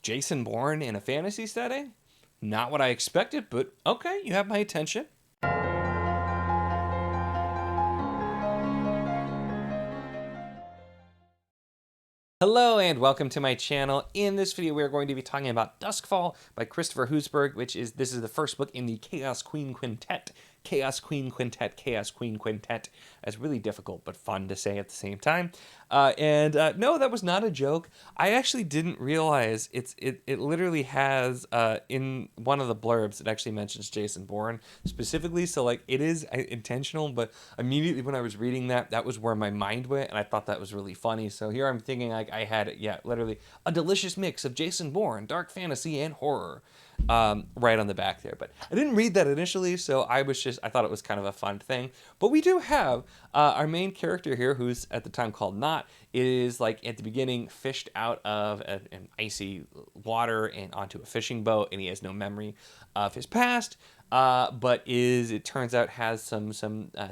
Jason Bourne in a fantasy setting? Not what I expected, but okay, you have my attention. Hello and welcome to my channel. In this video, we're going to be talking about Duskfall by Christopher Husberg, this is the first book in the Chaos Queen Quintet. Chaos Queen Quintet, Chaos Queen Quintet. It's really difficult but fun to say at the same time. No, that was not a joke. I actually didn't realize it literally has in one of the blurbs, it actually mentions Jason Bourne specifically. So like it is intentional, but immediately when I was reading that was where my mind went, and I thought that was really funny. So here I'm thinking like I had, literally a delicious mix of Jason Bourne, dark fantasy, and horror. Right on the back there, but I didn't read that initially, so I thought it was kind of a fun thing. But we do have our main character here, who's at the time called Not, is like at the beginning fished out of an icy water and onto a fishing boat, and he has no memory of his past, but it turns out has some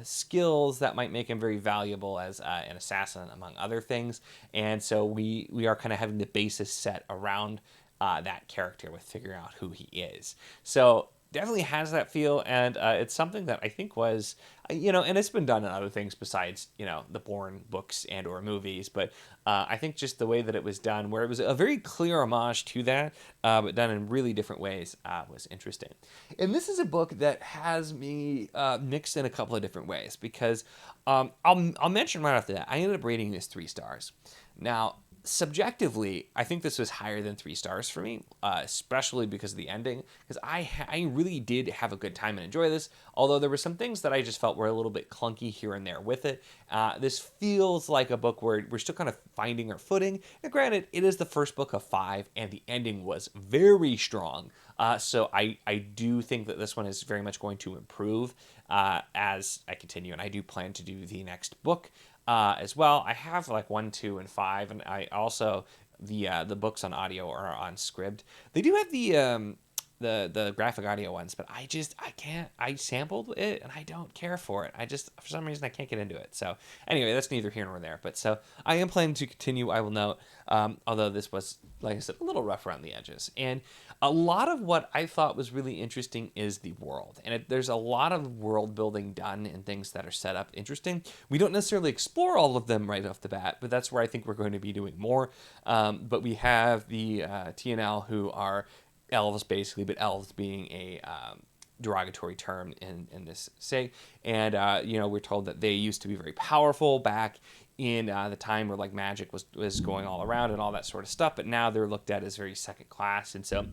skills that might make him very valuable as an assassin, among other things. And so we are kind of having the basis set around that character with figuring out who he is. So definitely has that feel, and it's something that I think was, and it's been done in other things besides, the Bourne books and or movies, but I think just the way that it was done, where it was a very clear homage to that, but done in really different ways, was interesting. And this is a book that has me mixed in a couple of different ways, because I'll mention right after that, I ended up rating this 3 stars. Now, subjectively, I think this was higher than 3 stars for me, especially because of the ending, because I really did have a good time and enjoy this, although there were some things that I just felt were a little bit clunky here and there with it. This feels like a book where we're still kind of finding our footing, and granted, it is the first book of 5, and the ending was very strong, so I do think that this one is very much going to improve as I continue, and I do plan to do the next book as well. I have like 1, 2, and 5, and I also the books on audio are on Scribd. They do have the graphic audio ones, but I can't. I sampled it and I don't care for it. For some reason I can't get into it. So anyway, that's neither here nor there. But so I am planning to continue, I will note, although this was, like I said, a little rough around the edges. And a lot of what I thought was really interesting is the world. And there's a lot of world building done and things that are set up interesting. We don't necessarily explore all of them right off the bat, but that's where I think we're going to be doing more. But we have the TNL, who are elves basically, but elves being a derogatory term in this say. And, we're told that they used to be very powerful back in the time where like magic was going all around and all that sort of stuff, but now they're looked at as very second class. And so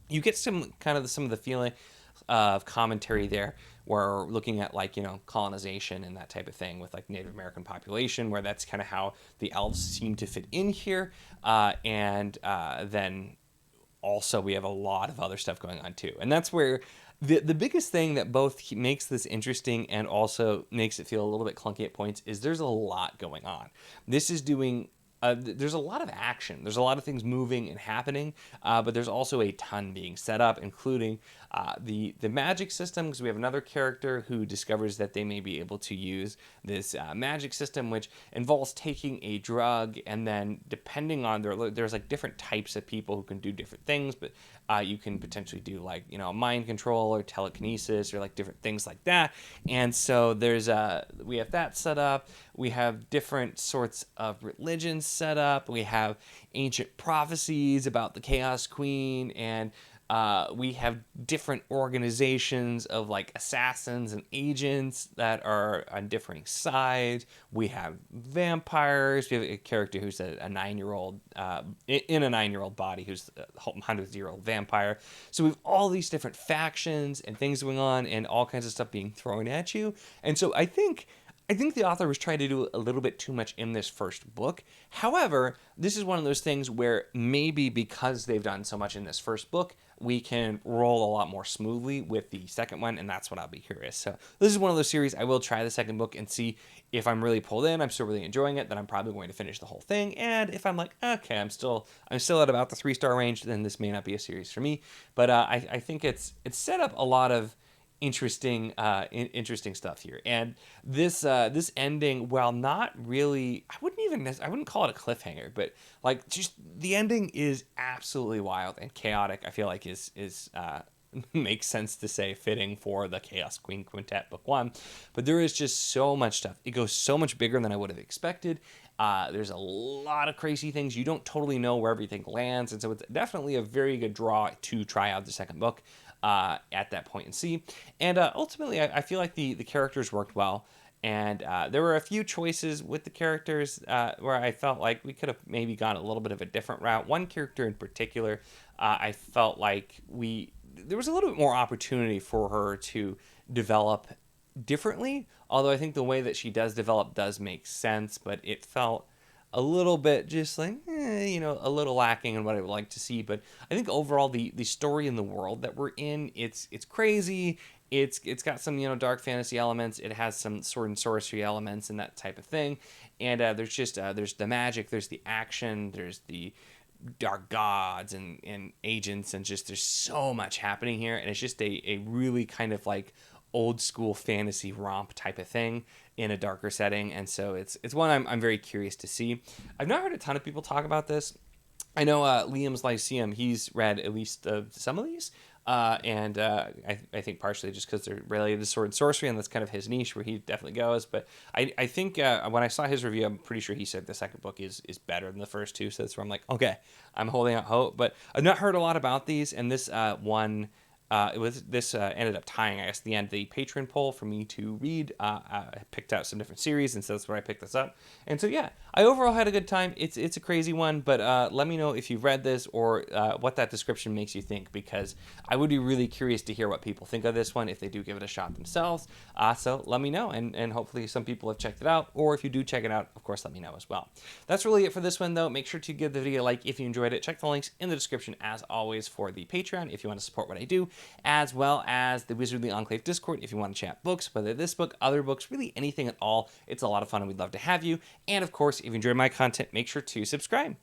you get some of the feeling of commentary there, where we're looking at like, colonization and that type of thing with like Native American population, where that's kind of how the elves seem to fit in here. And then also we have a lot of other stuff going on too. And that's where the biggest thing that both makes this interesting and also makes it feel a little bit clunky at points is there's a lot going on. This is doing there's a lot of action. There's a lot of things moving and happening, but there's also a ton being set up, including the magic system, because we have another character who discovers that they may be able to use this magic system, which involves taking a drug, and then depending on there's like different types of people who can do different things, but you can potentially do like, mind control or telekinesis or like different things like that. And so we have that set up. We have different sorts of religions set up. We have ancient prophecies about the Chaos Queen, and we have different organizations of like assassins and agents that are on differing sides. We have vampires. We have a character who's a 9-year-old in a 9-year-old body, who's a 100-year-old vampire. So we have all these different factions and things going on, and all kinds of stuff being thrown at you. And so I think the author was trying to do a little bit too much in this first book. However, this is one of those things where maybe because they've done so much in this first book, we can roll a lot more smoothly with the second one, and that's what I'll be curious. So this is one of those series I will try the second book and see if I'm really pulled in, I'm still really enjoying it, then I'm probably going to finish the whole thing. And if I'm like, okay, I'm still at about the 3-star range, then this may not be a series for me. But I think it's set up a lot of interesting stuff here. And this ending, while not really, I wouldn't call it a cliffhanger, but like just the ending is absolutely wild and chaotic. I feel like is makes sense to say, fitting for the Chaos Queen Quintet Book 1. But there is just so much stuff. It goes so much bigger than I would have expected. There's a lot of crazy things. You don't totally know where everything lands. And so it's definitely a very good draw to try out the second book at that point and see. And ultimately, I feel like the characters worked well. And there were a few choices with the characters where I felt like we could have maybe gone a little bit of a different route. One character in particular, I felt like there was a little bit more opportunity for her to develop differently. Although I think the way that she does develop does make sense, but it felt a little bit just like, a little lacking in what I would like to see. But I think overall the story and the world that we're in, it's crazy. It's got some dark fantasy elements. It has some sword and sorcery elements and that type of thing. And there's the magic, there's the action, there's the dark gods and agents, and just there's so much happening here, and it's just a really kind of like old school fantasy romp type of thing in a darker setting. And so it's one I'm very curious to see. I've not heard a ton of people talk about this. I know Liam's Lyceum, he's read at least some of these. I think partially just because they're related to sword and sorcery, and that's kind of his niche where he definitely goes. But I think when I saw his review, I'm pretty sure he said the second book is better than the first two. So that's where I'm like, okay, I'm holding out hope. But I've not heard a lot about these, and this one. Ended up tying, I guess, the end of the patron poll for me to read. I picked out some different series, and so that's where I picked this up. And so yeah, I overall had a good time. It's a crazy one, but let me know if you've read this or what that description makes you think, because I would be really curious to hear what people think of this one if they do give it a shot themselves. So let me know, and hopefully some people have checked it out, or if you do check it out, of course, let me know as well. That's really it for this one, though. Make sure to give the video a like if you enjoyed it. Check the links in the description, as always, for the Patreon if you want to support what I do, as well as the Wizardly Enclave Discord if you want to chat books, whether this book, other books, really anything at all. It's a lot of fun, and we'd love to have you. And of course, if you enjoy my content, make sure to subscribe.